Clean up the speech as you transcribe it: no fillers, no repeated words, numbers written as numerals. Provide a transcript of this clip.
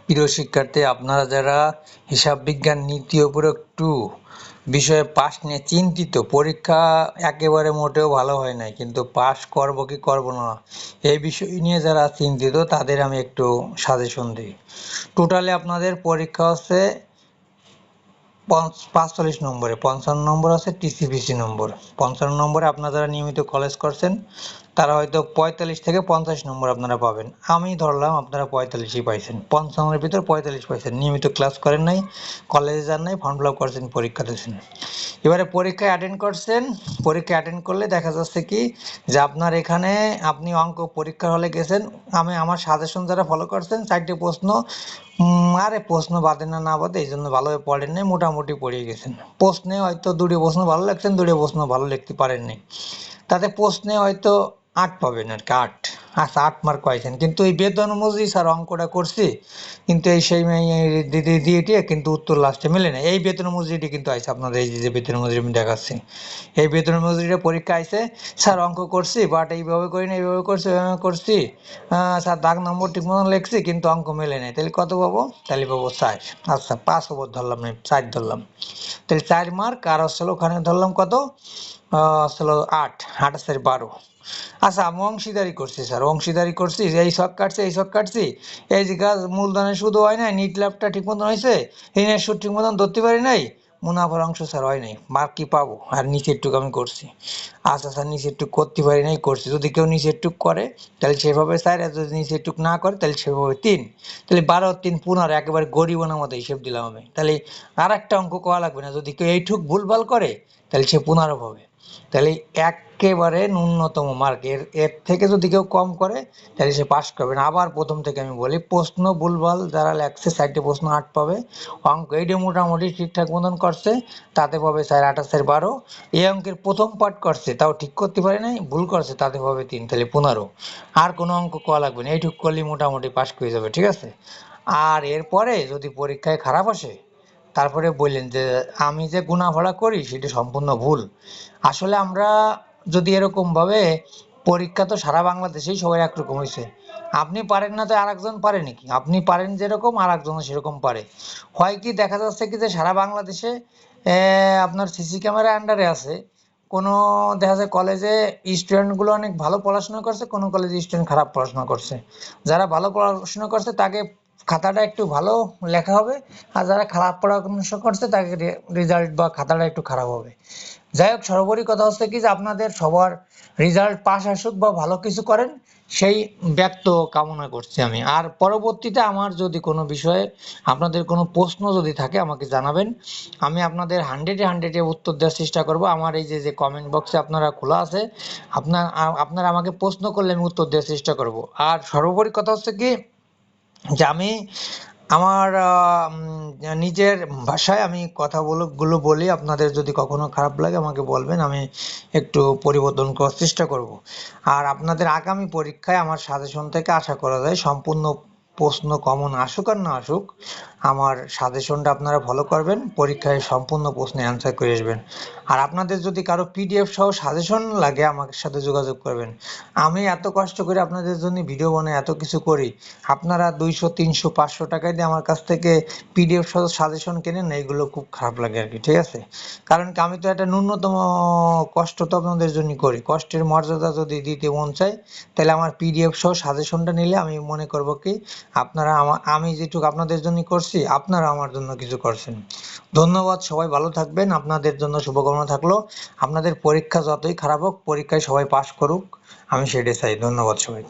প্রিয় শিক্ষার্থী, আপনারা যারা হিসাব বিজ্ঞান নীতি ও উপরোক্ত বিষয়ে পাস নিয়ে চিন্তিত, পরীক্ষা একেবারে মোটেও ভালো হয় নাই, কিন্তু পাস করব কি করব না এই বিষয় নিয়ে যারা চিন্তিত তাদের আমি একটু সাজেশন দিই। টোটালি আপনাদের পরীক্ষা হচ্ছে 45 নম্বরে, 55 নম্বর আছে টিসিপিসি নম্বর। 55 নম্বরে আপনারা যারা নিয়মিত কলেজ করছেন তারা হয়তো 45 থেকে 50 নম্বর আপনারা পাবেন। আমি ধরলাম আপনারা 45ই পাইছেন, 55-এর ভিতর 45 পাইছেন, নিয়মিত ক্লাস করেন নাই, কলেজে যান নাই, ফর্ম ফিল আপ করছেন, পরীক্ষা দিয়েছেন। এবারে পরীক্ষা অ্যাটেন্ড করছেন। পরীক্ষা অ্যাটেন্ড করলে দেখা যাচ্ছে কি যে আপনার এখানে আপনি অঙ্ক পরীক্ষার হলে গেছেন, আমি আমার সাজেশন যারা ফলো করছেন 4টে প্রশ্ন আরে প্রশ্ন বাদে না বাদে এই জন্য ভালোভাবে পড়েন নাই, মোটামুটি পড়িয়ে গেছেন। প্রশ্নে হয়তো 2টি প্রশ্ন ভালো লাগছেন, 2টি প্রশ্ন ভালো লিখতে পারেননি, তাতে প্রশ্নে হয়তো 8 পাবেন আর কি, 8। আচ্ছা, 8 মার্ক পাইছেন, কিন্তু এই বেতন মজুরি স্যার অঙ্কটা করছি, কিন্তু এই সেই দিয়ে কিন্তু উত্তর লাস্টে মেলে না। এই বেতন মজুরিটি কিন্তু আইছে আপনাদের, এই যে বেতন মজুরি আমি দেখাচ্ছি, এই বেতন মজুরিটা পরীক্ষা আইছে, স্যার অঙ্ক করছি বাট এইভাবে করি না, এইভাবে করছি, এইভাবে করছি, স্যার দাগ নম্বর ঠিক মতন লিখছি কিন্তু অঙ্ক মেলে নেই, তাহলে কত পাবো? তাহলে পাবো 4। আচ্ছা, 5 ওভার ধরলাম না, 4 ধরলাম, তাহলে 4 মার্ক। আর আসলে ওখানে ধরলাম কত, আসলে 8, 8 আর 12। আচ্ছা, আমি অংশীদারি করছি স্যার, অংশীদারি করছি, এই শখ কাটছি, এই শখ কাটছি, এই যে গাছ মূলধনের সুদ হয় নাই, নিট লাভটা ঠিক মতন হয়েছে, ঋণের সুদ ঠিক মতন ধরতে পারি নাই, মুনাফার অংশ স্যার হয় নাই, মার্ক কি পাবো? আর নিচের টুক আমি করছি। আচ্ছা স্যার, নিচের টুক করতে পারি নাই, করছি। যদি কেউ নিচের টুক করে তাহলে সেভাবে স্যার, আর যদি নিচের টুক না করে তাহলে সেভাবে 3। তাহলে 12 আর 3 15, একেবারে গরিবনের মতো হিসেব দিলাম আমি। তাহলে আর একটা অঙ্ক করা লাগবে না, যদি কেউ এইটুক ভুলভাল করে তাহলে সে 15 পাবে। তাহলে একেবারে ন্যূনতম মার্ক, এর থেকে যদি কেউ কম করে তাহলে সে পাস করবে না। আবার প্রথম থেকে আমি বলি, প্রশ্ন ভুলভাল যারা লেখছে 4টে প্রশ্ন 8 পাবে, অঙ্ক এইটা মোটামুটি ঠিকঠাক মতন করছে তাতে পাবে স্যার 28 আর 12। এই অঙ্কের প্রথম পার্ট করছে তাও ঠিক করতে পারে নাই, ভুল করছে তাতে পাবে 3, তাহলে 15। আর কোনো অঙ্ক করা লাগবে না, এইটুক করলেই মোটামুটি পাস করে যাবে, ঠিক আছে? আর এরপরে যদি পরীক্ষায় খারাপ আসে তারপরে বললেন যে আমি যে গুনাফাড়া করি সেটা সম্পূর্ণ ভুল। আসলে আমরা যদি এরকম ভাবে, পরীক্ষা তো সারা বাংলাদেশেই সবাই একরকম হয়েছে, আপনি পারেন না তো আরেকজন পারে নাকি? আপনি পারেন যেরকম আরেকজন সেরকম পারে। হয় কি, দেখা যাচ্ছে কি যে সারা বাংলাদেশে আপনার সিসি ক্যামেরা আন্ডারে আছে, কোনো দেখা যায় কলেজে স্টুডেন্টগুলো অনেক ভালো পড়াশোনা করছে, কোনো কলেজে স্টুডেন্ট খারাপ পড়াশোনা করছে। যারা ভালো পড়াশোনা করছে তাকে খাতাটা একটু ভালো লেখা হবে, আর যারা খারাপ পড়াশোনা করছে তাকে রেজাল্ট বা খাতাটা একটু খারাপ হবে। যাই হোক, সর্বোপরি কথা হচ্ছে কি যে আপনাদের সবার রেজাল্ট পাস আসুক বা ভালো কিছু করেন, সেই ব্যক্ত কামনা করছি আমি। আর পরবর্তীতে আমার যদি কোনো বিষয়ে আপনাদের কোনো প্রশ্ন যদি থাকে আমাকে জানাবেন, আমি আপনাদের 100-এ উত্তর দেওয়ার চেষ্টা করব। আমার এই যে কমেন্ট বক্সে আপনারা খোলা আছে, আপনারা আমাকে প্রশ্ন করলে আমি উত্তর দেওয়ার চেষ্টা করব। আর সর্বোপরি কথা হচ্ছে কি যে আমি আমার নিজের ভাষায় আমি কথাগুলো বলি, আপনাদের যদি কখনো খারাপ লাগে আমাকে বলবেন, আমি একটু পরিবর্তন করার চেষ্টা করব। আর আপনাদের আগামী পরীক্ষায় আমার সাজেশন থেকে আশা করা যায় সম্পূর্ণ প্রশ্ন কমন আসুক আর না আসুক, আমার সাজেশনটা আপনারা ফলো করবেন, পরীক্ষায় সম্পূর্ণ প্রশ্নে অ্যান্সার করে আসবেন। আর আপনাদের যদি কারো পিডিএফ সহ সাজেশন লাগে আমার সাথে যোগাযোগ করবেন। আমি এত কষ্ট করে আপনাদের জন্য ভিডিও বানাই, এত কিছু করি, আপনারা 200 300 500 টাকায় দিয়ে আমার কাছ থেকে পিডিএফ সহ সাজেশন কেনেন না, এগুলো খুব খারাপ লাগে আর কি, ঠিক আছে? কারণ কি, আমি তো একটা ন্যূনতম কষ্ট তো আপনাদের জন্য করি, কষ্টের মর্যাদা যদি দিতে মন চায় তাহলে আমার পিডিএফ সহ সাজেশনটা নিলে আমি মনে করব কি আপনারা আমি যেটুকু আপনাদের জন্য করছি আপনারা আমার জন্য কিছু করছেন। ধন্যবাদ, সবাই ভালো থাকবেন, আপনাদের জন্য শুভকামনা থাকলো। আপনাদের পরীক্ষা যতই খারাপ হোক, পরীক্ষায় সবাই পাস করুক, আমি সেটাই চাই। ধন্যবাদ সবাইকে।